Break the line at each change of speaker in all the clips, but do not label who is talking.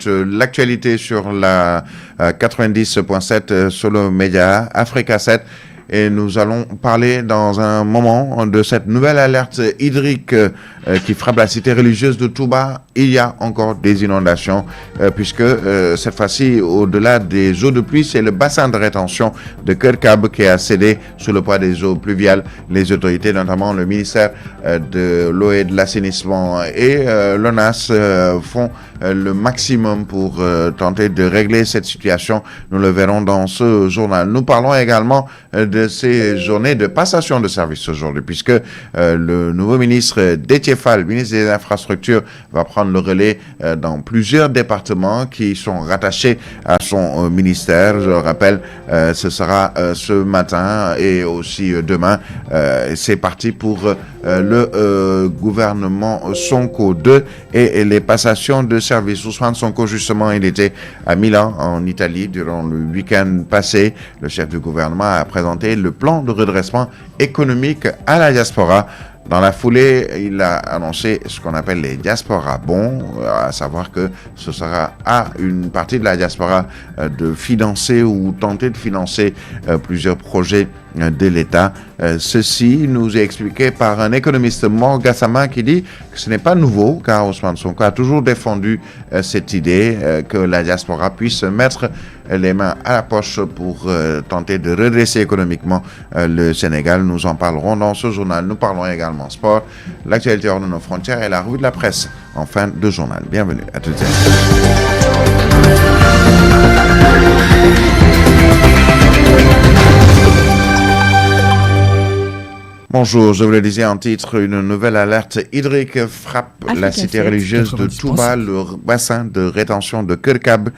L'actualité sur la 90.7 Solo Média Africa 7 et nous allons parler dans un moment de cette nouvelle alerte hydrique qui frappe la cité religieuse de Touba. Il y a encore des inondations puisque cette fois-ci, au-delà des eaux de pluie, c'est le bassin de rétention de Kerkab qui a cédé sous le poids des eaux pluviales. Les autorités, notamment le ministère de l'eau et de l'assainissement et l'ONAS font le maximum pour tenter de régler cette situation. Nous le verrons dans ce journal. Nous parlons également de ces journées de passation de service aujourd'hui, puisque le nouveau ministre Déthié Fall, ministre des Infrastructures, va prendre le relais dans plusieurs départements qui sont rattachés à son ministère. Je le rappelle, ce sera ce matin et aussi demain. C'est parti pour le gouvernement Sonko 2 et les passations de service. Ousmane Sonko, justement, il était à Milan, en Italie, durant le week-end passé. Le chef du gouvernement a présenté le plan de redressement économique à la diaspora. Dans la foulée, il a annoncé ce qu'on appelle les diasporas bons, à savoir que ce sera à une partie de la diaspora de financer ou tenter de financer plusieurs projets de l'État. Ceci nous est expliqué par un économiste, Mor Gassama, qui dit que ce n'est pas nouveau, car Ousmane Sonko a toujours défendu cette idée que la diaspora puisse mettre les mains à la poche pour tenter de redresser économiquement le Sénégal. Nous en parlerons dans ce journal. Nous parlons également sport, l'actualité hors de nos frontières et la revue de la presse en fin de journal. Bienvenue à toutes et à Bonjour, je vous le disais en titre, une nouvelle alerte hydrique frappe la cité religieuse de Touba. Le bassin de rétention de Kerkab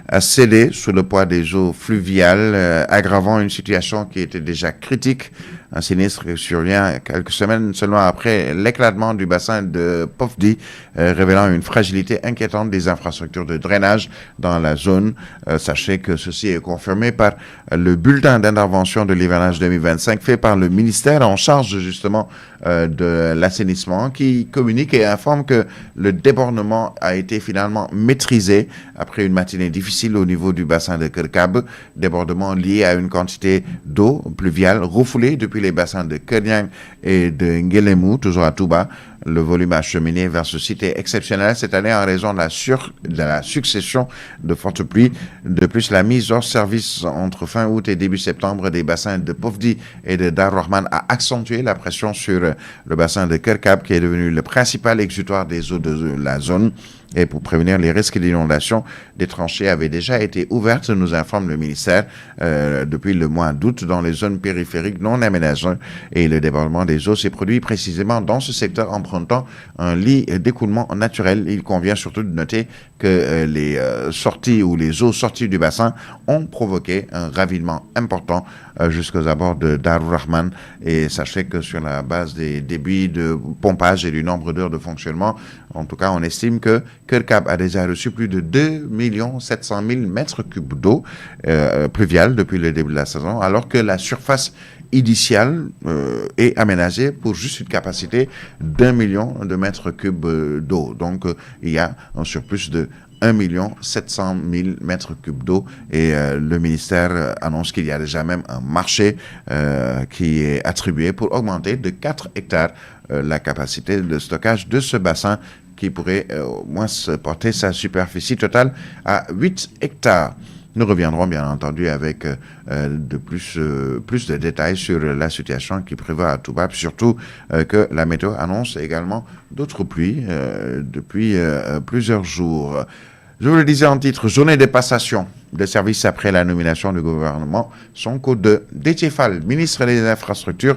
a cédé sous le poids des eaux fluviales, aggravant une situation qui était déjà critique. Un sinistre qui survient quelques semaines seulement après l'éclatement du bassin de Pofdi, révélant une fragilité inquiétante des infrastructures de drainage dans la zone. Sachez que ceci est confirmé par le bulletin d'intervention de l'hivernage 2025 fait par le ministère en charge justement de l'assainissement, qui communique et informe que le débordement a été finalement maîtrisé après une matinée difficile au niveau du bassin de Kerkab. Débordement lié à une quantité d'eau pluviale refoulée depuis les bassins de Kenyang et de Ngelemou, toujours à Touba. Le volume acheminé vers ce site est exceptionnel cette année en raison de la succession de fortes pluies. De plus, la mise hors service entre fin août et début septembre des bassins de Pofdi et de Dar Rahman a accentué la pression sur le bassin de Kerkab, qui est devenu le principal exutoire des eaux de la zone. Et pour prévenir les risques d'inondation, des tranchées avaient déjà été ouvertes, nous informe le ministère, depuis le mois d'août dans les zones périphériques non aménagées. Et le débordement des eaux s'est produit précisément dans ce secteur empruntant un lit d'écoulement naturel. Il convient surtout de noter que les sorties ou les eaux sorties du bassin ont provoqué un ravinement important jusqu'aux abords de Dar Rahman. Et sachez que sur la base des débits de pompage et du nombre d'heures de fonctionnement, en tout cas, on estime que Kerkab a déjà reçu plus de 2 700 000 mètres cubes d'eau pluviale depuis le début de la saison, alors que la surface initiale est aménagée pour juste une capacité d'1 million de mètres cubes d'eau. Donc, il y a un surplus de 1 700 000 mètres cubes d'eau et le ministère annonce qu'il y a déjà même un marché qui est attribué pour augmenter de 4 hectares la capacité de stockage de ce bassin qui pourrait au moins porter sa superficie totale à 8 hectares. Nous reviendrons bien entendu avec plus de détails sur la situation qui prévaut à Touba, surtout que la météo annonce également d'autres pluies depuis plusieurs jours. Je vous le disais en titre, journée de passation de services après la nomination du gouvernement Sonko 2. Déthié Fall, ministre des Infrastructures,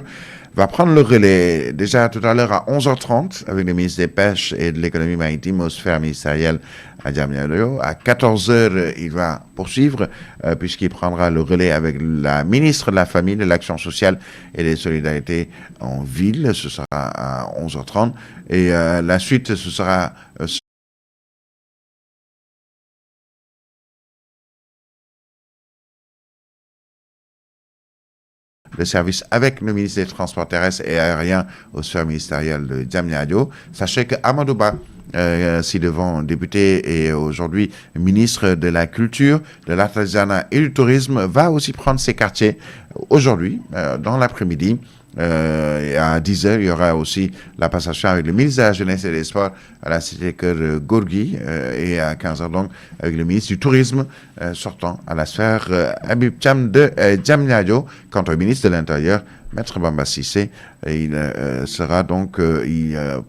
va prendre le relais déjà tout à l'heure à 11h30 avec le ministre des Pêches et de l'Économie maritime aux sphères ministérielles à Diamniadio. À 14h, il va poursuivre puisqu'il prendra le relais avec la ministre de la Famille, de l'Action sociale et des solidarités en ville. Ce sera à 11h30. Et la suite, ce sera le service avec le ministre des Transports terrestres et aériens aux sphères ministérielles de Diamniadio. Sachez que Amadou Ba ci-devant député et aujourd'hui ministre de la Culture, de l'Artisanat et du Tourisme, va aussi prendre ses quartiers aujourd'hui, dans l'après-midi. À 10h, il y aura aussi la passation avec le ministre de la Jeunesse et des Sports à la cité Keur Gorgui, et à 15h donc avec le ministre du Tourisme sortant à la sphère Habib Thiam de Diamniadio. Quant au ministre de l'Intérieur, Maître Bamba Cissé, il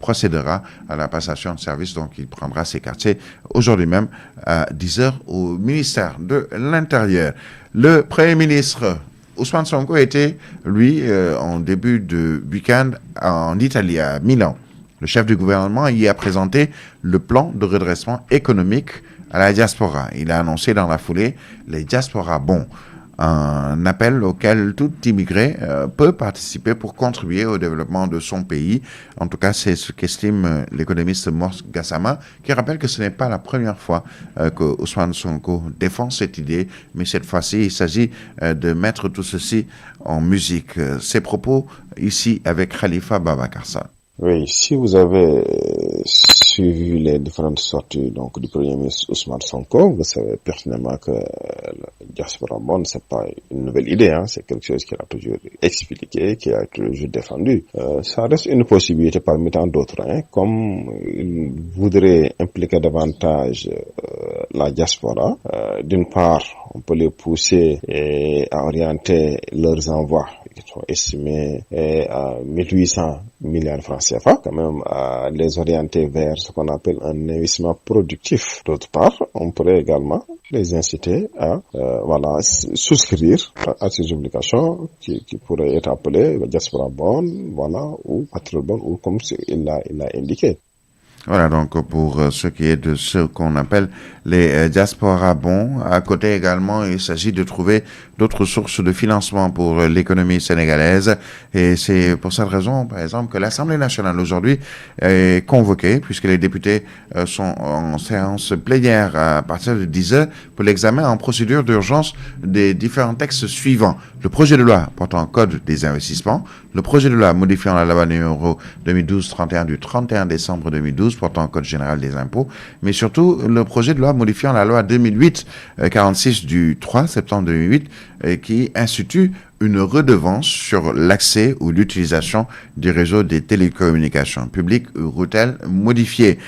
procédera à la passation de service, donc il prendra ses quartiers aujourd'hui même à 10h au ministère de l'Intérieur. Le Premier ministre Ousmane Sonko était, lui, en début de week-end en Italie, à Milan. Le chef du gouvernement y a présenté le plan de redressement économique à la diaspora. Il a annoncé dans la foulée les diasporas bons, un appel auquel tout immigré peut participer pour contribuer au développement de son pays. En tout cas, c'est ce qu'estime l'économiste Mors Gassama, qui rappelle que ce n'est pas la première fois que Ousmane Sonko défend cette idée, mais cette fois-ci, il s'agit de mettre tout ceci en musique. Ses propos ici avec Khalifa Babacar Sall.
Oui, si vous avez suivi les différentes sorties donc du Premier ministre Ousmane Sonko, vous savez pertinemment que la diaspora bonne, c'est pas une nouvelle idée, hein, c'est quelque chose qu'il a toujours expliqué, qu'il a toujours défendu. Ça reste une possibilité parmi tant d'autres, hein, comme il voudrait impliquer davantage la diaspora. D'une part, on peut les pousser à orienter leurs envois qui sont estimés à 1800 milliards de francs CFA, quand même à les orienter vers ce qu'on appelle un investissement productif. D'autre part, on pourrait également les inciter à souscrire à ces obligations qui pourraient être appelées diaspora bond, ou patrol bond, ou comme il l'a indiqué.
Voilà, donc pour ce qui est de ce qu'on appelle les diasporas bons. À côté également, il s'agit de trouver d'autres sources de financement pour l'économie sénégalaise. Et c'est pour cette raison, par exemple, que l'Assemblée nationale aujourd'hui est convoquée, puisque les députés sont en séance plénière à partir de 10h pour l'examen en procédure d'urgence des différents textes suivants. Le projet de loi portant code des investissements, le projet de loi modifiant la loi numéro 2012-31 du 31 décembre 2012 portant code général des impôts, mais surtout le projet de loi modifiant la loi 2008-46 du 3 septembre 2008 qui institue une redevance sur l'accès ou l'utilisation du réseau des télécommunications publiques ou routelles modifiées.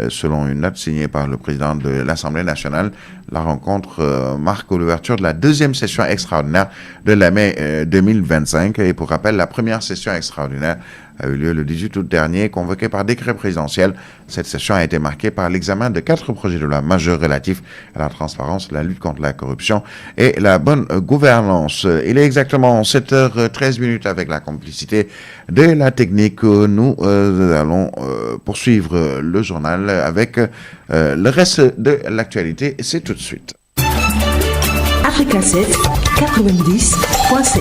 Selon une note signée par le président de l'Assemblée nationale, la rencontre marque l'ouverture de la deuxième session extraordinaire de la mai 2025. Et pour rappel, la première session extraordinaire a eu lieu le 18 août dernier, convoquée par décret présidentiel. Cette session a été marquée par l'examen de 4 projets de loi majeurs relatifs à la transparence, la lutte contre la corruption et la bonne gouvernance. Il est exactement 7h13 avec la complicité de la technique. Nous allons poursuivre le journal avec le reste de l'actualité. C'est tout de suite.
Africa 7, 90.7.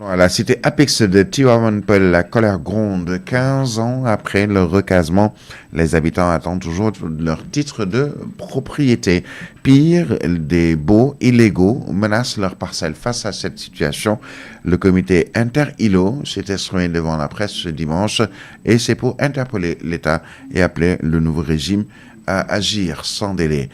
À la cité Apex de Tivaouane-Peulh, la colère gronde. 15 ans après le recasement, les habitants attendent toujours leur titre de propriété. Pire, des baux illégaux menacent leurs parcelles. Face à cette situation, le comité inter-ILO s'est exprimé devant la presse ce dimanche et c'est pour interpeller l'État et appeler le nouveau régime à agir sans délai.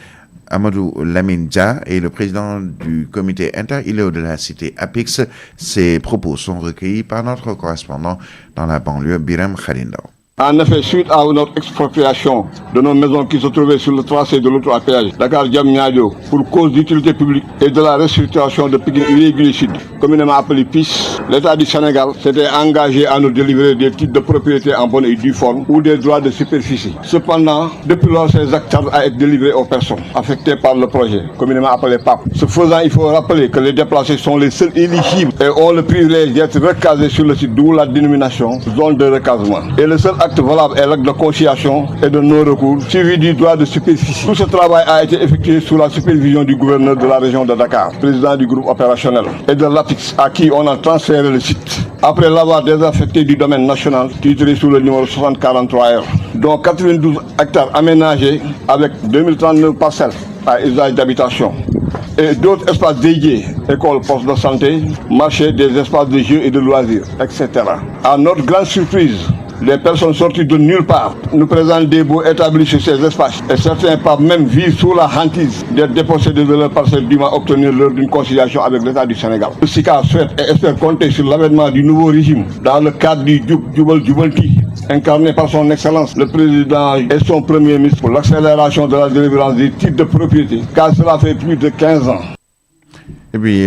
Amadou Lamine Dia est le président du comité inter-ILO de la cité Apix. Ses propos sont recueillis par notre correspondant dans la banlieue, Biram Khalindo.
En effet, suite à notre expropriation de nos maisons qui se trouvaient sur le tracé de l'autoroute à péage Dakar-Diamniadio pour cause d'utilité publique et de la restructuration de Pikine irrégulier sud, communément appelé PIS, l'État du Sénégal s'était engagé à nous délivrer des titres de propriété en bonne et due forme ou des droits de superficie. Cependant, depuis lors, ces actes tardent à être délivrés aux personnes affectées par le projet, communément appelé PAP. Ce faisant, il faut rappeler que les déplacés sont les seuls éligibles et ont le privilège d'être recasés sur le site, d'où la dénomination zone de recasement. Et le seul acte valable est l'acte de conciliation et de non-recours, suivi du droit de superficie. Tout ce travail a été effectué sous la supervision du gouverneur de la région de Dakar, président du groupe opérationnel, et de l'APIX, à qui on a transféré le site. Après l'avoir désaffecté du domaine national, titré sous le numéro 6043R, dont 92 hectares aménagés avec 2039 parcelles à usage d'habitation. Et d'autres espaces dédiés, écoles, postes de santé, marchés, des espaces de jeux et de loisirs, etc. À notre grande surprise, Les personnes sorties de nulle part nous présentent des baux établis sur ces espaces et certains peuvent même vivre sous la hantise d'être dépossédés de leur parcelle dûment obtenir lors d'une conciliation avec l'État du Sénégal. Le SICA souhaite et espère compter sur l'avènement du nouveau régime dans le cadre du Jubal Jubanti, incarné par son Excellence le Président et son Premier ministre pour l'accélération de la délivrance des titres de propriété, car cela fait plus de 15 ans.
Et puis,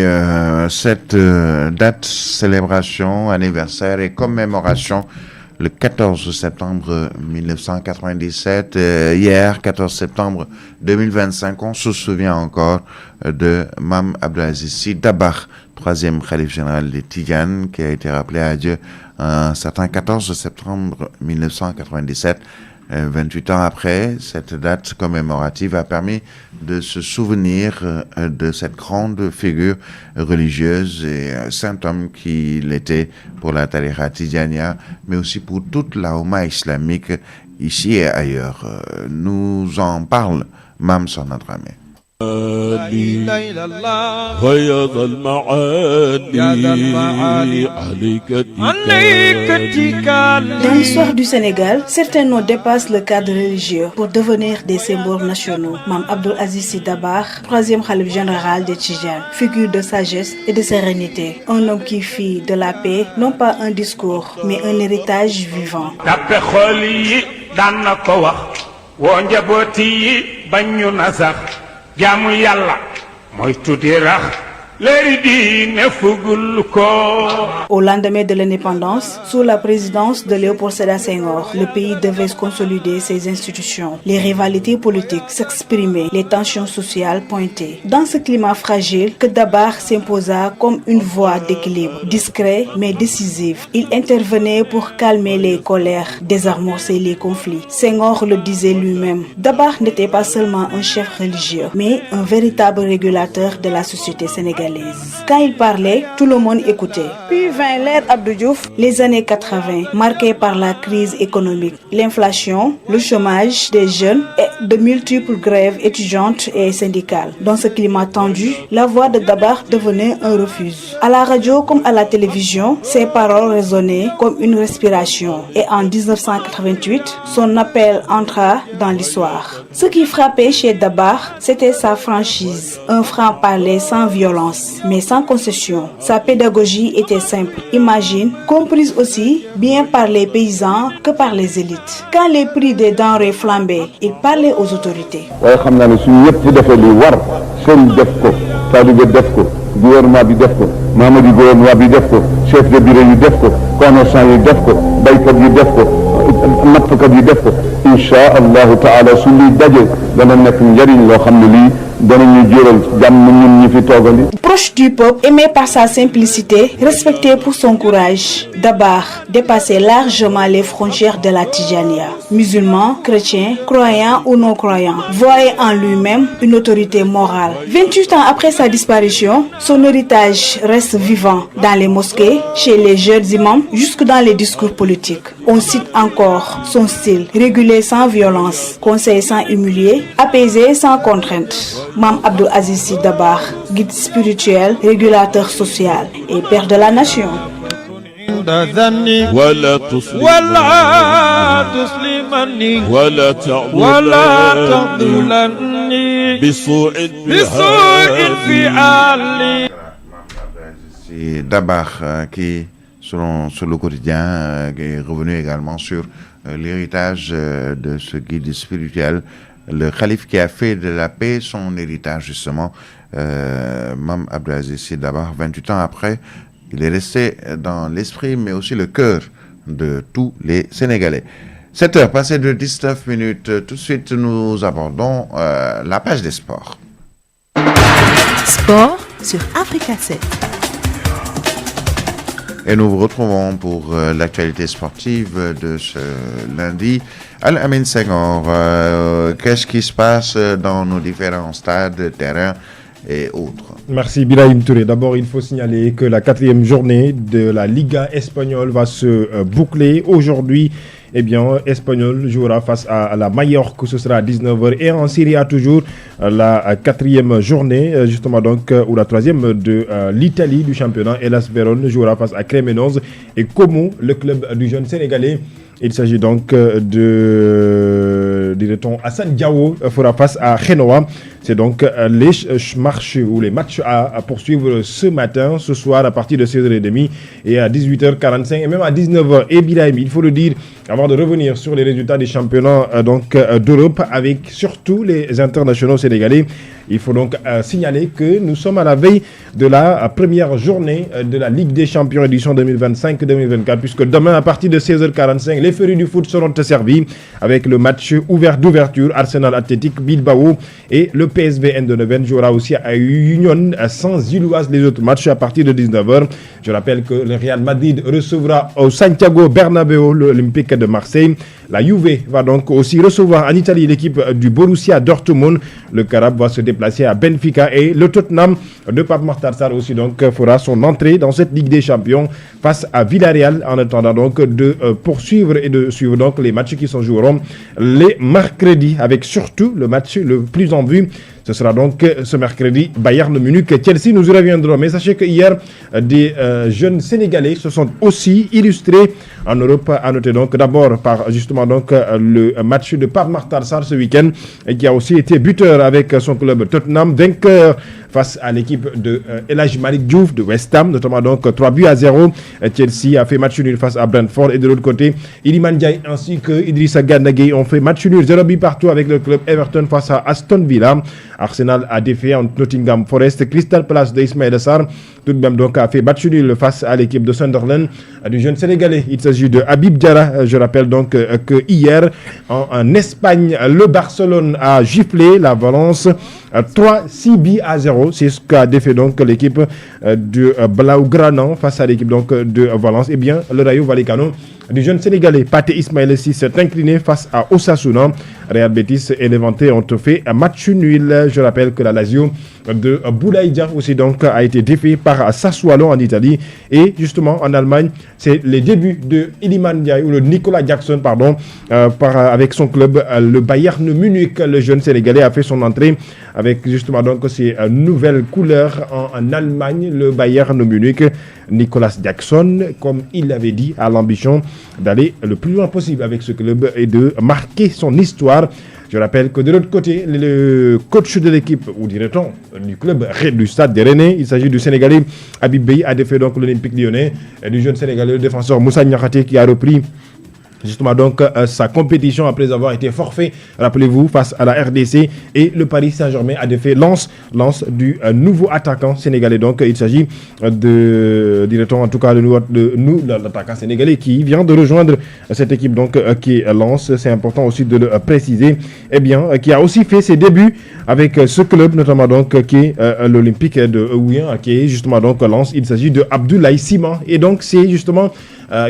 cette date, célébration, anniversaire et commémoration, le 14 septembre 1997, hier, 14 septembre 2025, on se souvient encore de Mame Abdou Aziz Sy Dabakh, troisième khalife général des Tidianes, qui a été rappelé à Dieu un certain 14 septembre 1997. 28 ans après, cette date commémorative a permis de se souvenir de cette grande figure religieuse et saint homme qu'il était pour la tariqa Tidjania, mais aussi pour toute la Oumma islamique ici et ailleurs. Nous en parle Mame Sokhna Dramé.
فيض المعاني عليك
Dans l'histoire du Sénégal, certains noms dépassent le cadre religieux pour devenir des symboles nationaux. Mame Abdou Aziz Sy Dabakh, troisième khalife général des Tidjanes, figure de sagesse et de sérénité. Un homme qui fit de la paix, non pas un discours, mais un héritage vivant.
jaamu yàlla mooy tuddi rax leeri diine fugul ko.
Au lendemain de l'indépendance, sous la présidence de Léopold Sédar Senghor, le pays devait consolider ses institutions. Les rivalités politiques s'exprimaient, les tensions sociales pointaient. Dans ce climat fragile, que Dabakh s'imposa comme une voie d'équilibre, discret mais décisive. Il intervenait pour calmer les colères, désarmer les conflits. Senghor le disait lui-même, Dabakh n'était pas seulement un chef religieux, mais un véritable régulateur de la société sénégalaise. Quand il parlait, tout le monde écoutait. Puis vint l'ère Abdou Diouf, les années 80, marquées par la crise économique, l'inflation, le chômage des jeunes et de multiples grèves étudiantes et syndicales. Dans ce climat tendu, la voix de Dabakh devenait un refuge. À la radio comme à la télévision, ses paroles résonnaient comme une respiration. Et en 1988, son appel entra dans l'histoire. Ce qui frappait chez Dabakh, c'était sa franchise, un franc-parler sans violence, mais sans concession. Sa pédagogie était simple, imagine, comprise aussi bien par les paysans que par les élites. Quand les prix des denrées flambaient, il parlait aux autorités.
gouvernement bi def ko Mamadou gouvernement bi def ko chef de bureau yi def ko commerçant yi def ko baykat yi def ko nappkat yi def ko insha allahu taala su li daje dana nekk njëriñ loo xam ne lii danañu jural jàmm ñun ñi fi toogandi.
Proche du peuple, aimé par sa simplicité, respecté pour son courage, Dabakh dépassait largement les frontières de la Tidjania. Musulmans, chrétiens, croyants ou non croyants, voyait en lui-même une autorité morale. 28 ans après sa disparition, son héritage reste vivant dans les mosquées, chez les jeunes imams, jusque dans les discours politiques. On cite encore son style, régulé sans violence, conseil sans humilier, apaisé sans contrainte. Mame Abdou Aziz Sy Dabakh, guide spirituel, régulateur social et père de la nation.
ولا تسلمني ولا تعضلني بسوء فعالي.
C'est Dabakh qui, selon le quotidien, est revenu également sur l'héritage de ce guide spirituel, le calife qui a fait de la paix son héritage justement. Mame Abdou Aziz Sy Dabakh, 28 ans après, il est resté dans l'esprit mais aussi le cœur de tous les Sénégalais. 7 heures passées de 19 minutes. Tout de suite, nous abordons la page des sports.
Sport sur Africa 7.
Et nous vous retrouvons pour l'actualité sportive de ce lundi. Al-Amin Senghor, qu'est-ce qui se passe dans nos différents stades, terrains et autres?
Merci Birahim Touré. D'abord, il faut signaler que la 4e journée de la Liga espagnole va se boucler aujourd'hui. Eh bien, Espanyol jouera face à la Mallorca, ce sera à 19h. Et en Serie A toujours, la 4e journée, justement donc, ou la 3e de l'Italie du championnat. Hellas Vérone jouera face à Cremonese. Et Como, le club du jeune Sénégalais, Il s'agit donc dirait-on, Hassan Diao fera face à Genoa. C'est donc les matchs à poursuivre ce matin, ce soir à partir de 16h30 et à 18h45 et même à 19h. Et Birahim, il faut le dire, avant de revenir sur les résultats des championnats d'Europe avec surtout les internationaux sénégalais, il faut donc signaler que nous sommes à la veille de la première journée de la Ligue des Champions édition 2025-2024 puisque demain à partir de 16h45, les férus du foot seront servis avec le match d'ouverture Arsenal Athletic Bilbao et le PSV Eindhoven jouera aussi à Union sans Iloise les autres matchs à partir de 19h. Je rappelle que le Real Madrid recevra au Santiago Bernabéu l'Olympique de Marseille. La Juve va donc aussi recevoir en Italie l'équipe du Borussia Dortmund. Le Carab va se déplacer à Benfica et le Tottenham de Pape Matar Sarr aussi donc fera son entrée dans cette Ligue des Champions face à Villarreal en attendant donc de poursuivre et de suivre donc les matchs qui se joueront les mercredis avec surtout le match le plus en vue. Ce sera donc ce mercredi Bayern Munich Chelsea. Nous y reviendrons. Mais sachez que hier, des jeunes Sénégalais se sont aussi illustrés en Europe. À noter donc d'abord par justement donc le match de Pape Matar Sarr ce week-end et qui a aussi été buteur avec son club Tottenham, vainqueur face à l'équipe de El Hadji Malick Diouf de West Ham, notamment donc 3-0. Chelsea a fait match nul face à Brentford et de l'autre côté, Iliman Ndiaye ainsi que Idrissa Gana Gueye ont fait match nul 0 partout avec le club Everton face à Aston Villa. Arsenal a défait en Nottingham Forest. Crystal Palace de Ismaïla Sarr tout de même donc a fait match nul face à l'équipe de Sunderland du jeune Sénégalais. Il s'agit de Habib Diarra. Je rappelle donc que hier en Espagne, le Barcelone a giflé la Valence 3-0. C'est ce qu'a défait donc l'équipe de Blaugrana face à l'équipe donc de Valence. Eh bien, le Rayo Vallecano du jeune Sénégalais Pathé Ismaïla Sy s'est incliné face à Osasuna. Real Betis et Levante ont fait un match nul. Je rappelle que la Lazio de Boulaye Dia aussi donc a été défait par Sassuolo en Italie et justement en Allemagne c'est les débuts de Iliman Ndiaye ou le Nicolas Jackson avec son club le Bayern Munich. Le jeune Sénégalais a fait son entrée avec justement donc ses nouvelles couleurs en Allemagne. Le Bayern Munich, Nicolas Jackson, comme il l'avait dit, a l'ambition d'aller le plus loin possible avec ce club et de marquer son histoire. Je rappelle que de l'autre côté, le coach de l'équipe, ou dirait-on, du club du Stade de Rennais, il s'agit du Sénégalais Habib Beye, a défait donc l'Olympique Lyonnais et du jeune Sénégalais, le défenseur Moussa Niakhaté qui a repris justement donc sa compétition après avoir été forfait, rappelez-vous, face à la RDC et le Paris Saint-Germain a défait Lens du nouveau attaquant sénégalais. Donc il s'agit de, dirait-on en tout cas, de l'attaquant sénégalais qui vient de rejoindre cette équipe donc qui est Lens. C'est important aussi de le préciser. Eh bien, qui a aussi fait ses débuts avec ce club notamment donc qui est l'Olympique de Ouian, qui est justement donc Lens. Il s'agit de Abdoulaye Sima et donc c'est justement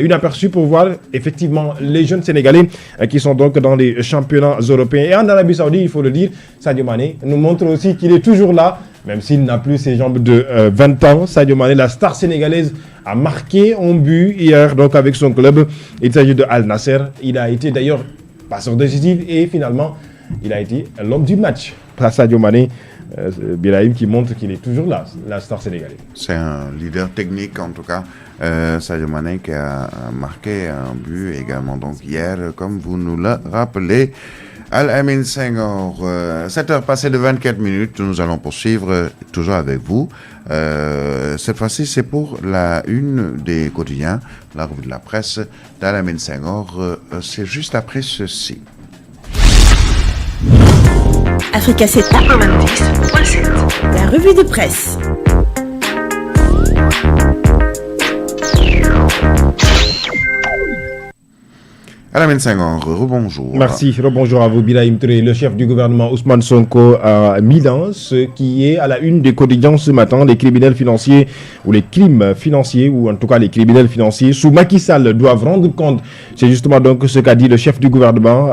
une aperçu pour voir effectivement les jeunes Sénégalais qui sont donc dans les championnats européens. Et en Arabie Saoudite, il faut le dire, Sadio Mané nous montre aussi qu'il est toujours là, même s'il n'a plus ses jambes de 20 ans. Sadio Mané, la star sénégalaise, a marqué un but hier donc avec son club. Il s'agit de Al Nasser. Il a été d'ailleurs passeur décisif et finalement, il a été l'homme du match. Sadio Mané, Birahim qui montre qu'il est toujours là, la star sénégalaise.
C'est un leader technique en tout cas. Sadio Mané qui a marqué un but également donc hier, comme vous nous le rappelez. Al-Amin Senghor, 7h passées de 24 minutes, nous allons poursuivre toujours avec vous. Cette fois-ci, c'est pour la une des quotidiens, la revue de la presse d'Al-Amin Senghor. C'est juste après ceci.
Africa 7 90.7. La revue de presse.
Al-Amin Senghor, rebonjour.
Merci, rebonjour à vous, Birahim Touré. Le chef du gouvernement Ousmane Sonko à Milan, ce qui est à la une des quotidiens ce matin, les criminels financiers ou les crimes financiers, ou en tout cas les criminels financiers sous Macky Sall doivent rendre compte. C'est justement donc ce qu'a dit le chef du gouvernement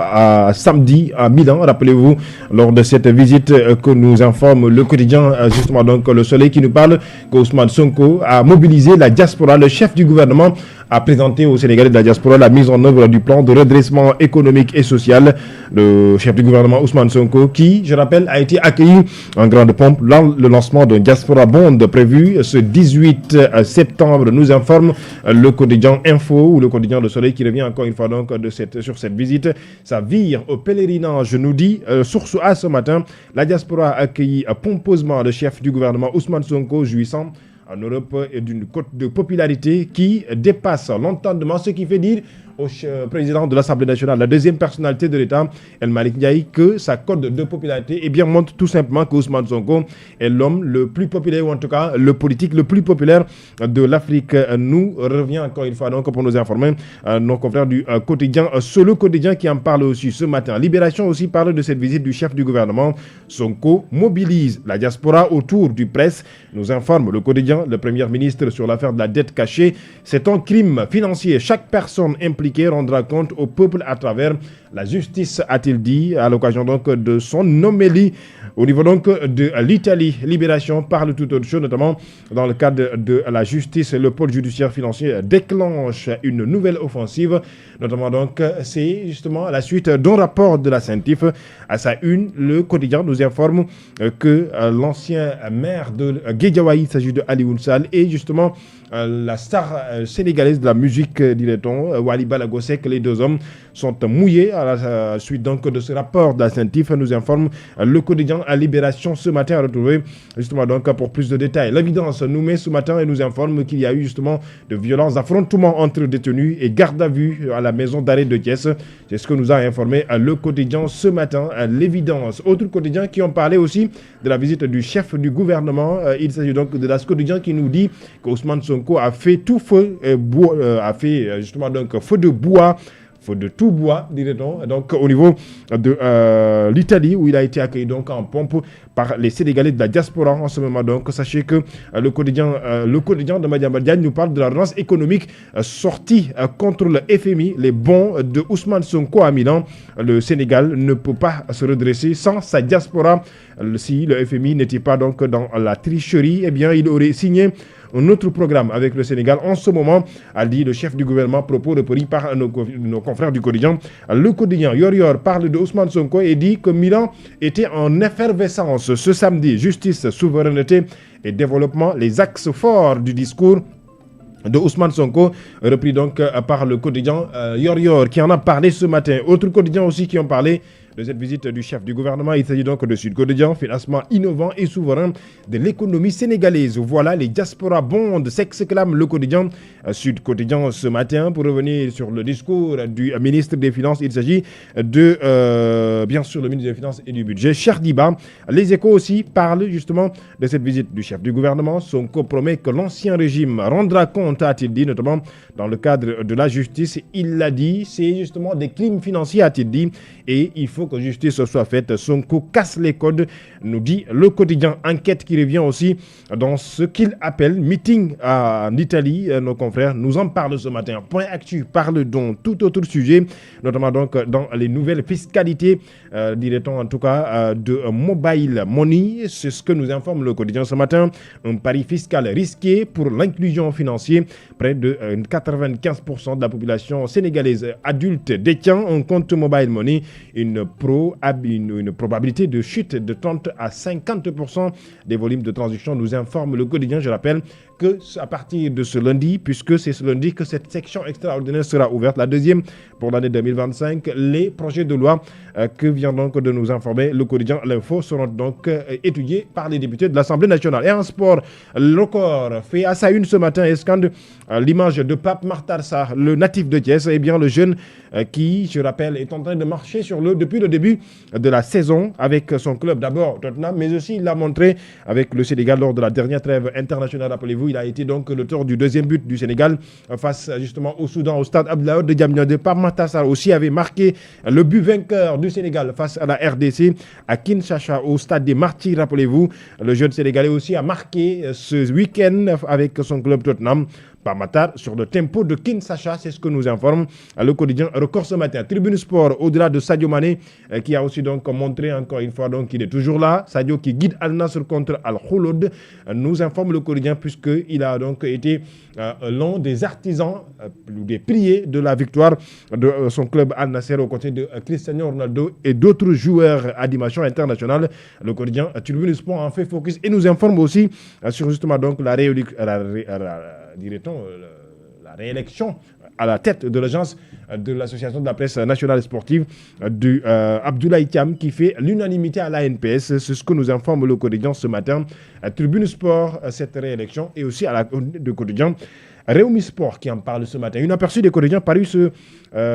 samedi à Milan. Rappelez-vous, lors de cette visite que nous informe le quotidien, justement donc Le Soleil qui nous parle qu'Ousmane Sonko a mobilisé la diaspora. Le chef du gouvernement a présenté aux Sénégalais de la diaspora la mise en œuvre du plan de redressement économique et social. Le chef du gouvernement Ousmane Sonko, qui, je rappelle, a été accueilli en grande pompe dans le lancement d'un Diaspora Bond prévu ce 18 septembre, nous informe le quotidien Info ou le quotidien Le Soleil qui revient encore une fois donc sur cette visite. Ça vire au pèlerinage, nous dit Source A ce matin. La diaspora a accueilli pompeusement le chef du gouvernement Ousmane Sonko, jouissant en Europe d'une cote de popularité qui dépasse l'entendement, ce qui fait dire au président de l'Assemblée nationale, la deuxième personnalité de l'État, El Malick Ndiaye, que sa cote de popularité montre tout simplement que Ousmane Sonko est l'homme le plus populaire, ou en tout cas le politique le plus populaire de l'Afrique. Nous revient encore une fois donc pour nous informer nos confrères du quotidien Solo Quotidien qui en parle aussi ce matin. Libération aussi parle de cette visite du chef du gouvernement. Sonko mobilise la diaspora autour du presse, nous informe le quotidien. Le Premier ministre sur l'affaire de la dette cachée. C'est un crime financier. Chaque personne impliquée rendra compte au peuple à travers la justice, a-t-il dit, à l'occasion donc de son homélie. Au niveau donc de l'Italie, Libération parle tout autre chose, notamment dans le cadre de la justice. Le pôle judiciaire financier déclenche une nouvelle offensive, notamment donc c'est justement à la suite d'un rapport de la CENTIF. À sa une, le quotidien nous informe que l'ancien maire de Guédiawaye, il s'agit de Alioune Sall, et justement la star sénégalaise de la musique, dirait-on, Wally Ballago Seck, les deux hommes sont mouillés à la suite donc de ce rapport de la CENTIF, nous informe le quotidien à Libération ce matin, à retrouver justement donc pour plus de détails. L'évidence nous met ce matin et nous informe qu'il y a eu justement de violents affrontements entre détenus et garde à vue à la maison d'arrêt de Thiès. C'est ce que nous a informé le quotidien ce matin, à L'évidence. Autre quotidien qui ont parlé aussi de la visite du chef du gouvernement. Il s'agit donc de l'As quotidien qui nous dit qu'Ousmane Sonko a fait tout feu, a fait justement donc feu de bois. Feu de tout bois, dirait-on. Donc, au niveau de l'Italie, où il a été accueilli donc en pompe par les Sénégalais de la diaspora en ce moment. Donc, sachez que le quotidien de Madiambal Diagne nous parle de la relance économique sortie contre le FMI, les bons de Ousmane Sonko à Milan. Le Sénégal ne peut pas se redresser sans sa diaspora. Si le FMI n'était pas donc dans la tricherie, eh bien, il aurait signé un autre programme avec le Sénégal en ce moment, a dit le chef du gouvernement, propos repris par nos confrères du quotidien. Le quotidien Yor parle de Ousmane Sonko et dit que Milan était en effervescence ce samedi. Justice, souveraineté et développement, les axes forts du discours de Ousmane Sonko, repris donc par le quotidien Yor qui en a parlé ce matin. Autre quotidien aussi qui ont parlé de cette visite du chef du gouvernement. Il s'agit donc de Sud Quotidien, financement innovant et souverain de l'économie sénégalaise. Voilà les diaspora bonds, s'exclame le quotidien Sud Quotidien ce matin. Pour revenir sur le discours du ministre des Finances, il s'agit de, bien sûr, le ministre des Finances et du Budget, Cheikh Diba. Les Échos aussi parlent justement de cette visite du chef du gouvernement. Sonko promet que l'ancien régime rendra compte, a-t-il dit, notamment dans le cadre de la justice. Il l'a dit, c'est justement des crimes financiers, a-t-il dit, et il faut que justice soit faite. Sonko casse les codes, nous dit le quotidien Enquête, qui revient aussi dans ce qu'il appelle meeting en Italie. Nos confrères nous en parlent ce matin. Point Actu parle donc tout autre sujet, notamment donc dans les nouvelles fiscalités, dirait-on en tout cas, de mobile money. C'est ce que nous informe le quotidien ce matin. Un pari fiscal risqué pour l'inclusion financière. Près de 95% de la population sénégalaise adulte détient un compte mobile money. Une probabilité de chute de 30 à 50% des volumes de transaction, nous informe le quotidien. Je rappelle que à partir de ce lundi, puisque c'est ce lundi que cette section extraordinaire sera ouverte, la deuxième pour l'année 2025, les projets de loi que vient donc de nous informer le quotidien L'Info seront donc étudiés par les députés de l'Assemblée nationale. Et en sport, le Record fait à sa une ce matin et scande l'image de Pape Makhtar Sarr, le natif de Thiès, et bien le jeune qui, je rappelle, est en train de marcher sur l'eau depuis le début de la saison avec son club, d'abord Tottenham, mais aussi il l'a montré avec le Sénégal lors de la dernière trêve internationale. Rappelez-vous, il a été donc l'auteur du deuxième but du Sénégal face justement au Soudan, au stade Abdoulaye Wade de Diamniadio. Pape Makhtar Sarr aussi avait marqué le but vainqueur du Sénégal face à la RDC à Kinshasa au stade des Martyrs. Rappelez-vous, le jeune Sénégalais aussi a marqué ce week-end avec son club Tottenham. Pamatar sur le tempo de Kinshasa. C'est ce que nous informe le quotidien Record ce matin. Tribune Sport, au-delà de Sadio Mané, qui a aussi donc montré encore une fois donc qu'il est toujours là. Sadio qui guide Al Nassr contre Al Khouloud, nous informe le quotidien puisqu'il a donc été l'un des artisans, des piliers de la victoire de son club Al Nassr aux côtés de Cristiano Ronaldo et d'autres joueurs à dimension internationale. Le quotidien Tribune Sport en fait focus et nous informe aussi sur justement donc la réélection à la tête de l'agence de l'association de la presse nationale et sportive de Abdoulaye Thiam qui fait l'unanimité à l'ANPS. C'est ce que nous informe le quotidien ce matin. Tribune Sport, cette réélection et aussi à la de quotidien Réumi Sport qui en parle ce matin. Une aperçu des quotidiens paru ce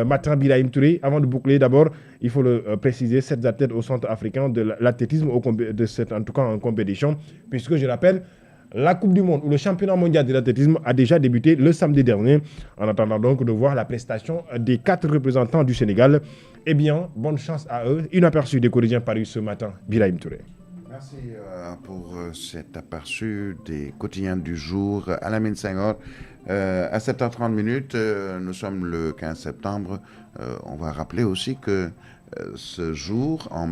matin, Birahim Touré. Avant de boucler, d'abord, il faut le préciser, 7 athlètes au centre africain de l'athlétisme, en tout cas en compétition, puisque je rappelle, la Coupe du Monde ou le championnat mondial de l'athlétisme a déjà débuté le samedi dernier. En attendant donc de voir la prestation des 4 représentants du Sénégal. Eh bien, bonne chance à eux. Une aperçu des quotidiens paru ce matin, Birahim Touré.
Merci pour cet aperçu des quotidiens du jour. Alamine Senghor, à 7h30, nous sommes le 15 septembre. On va rappeler aussi que ce jour, en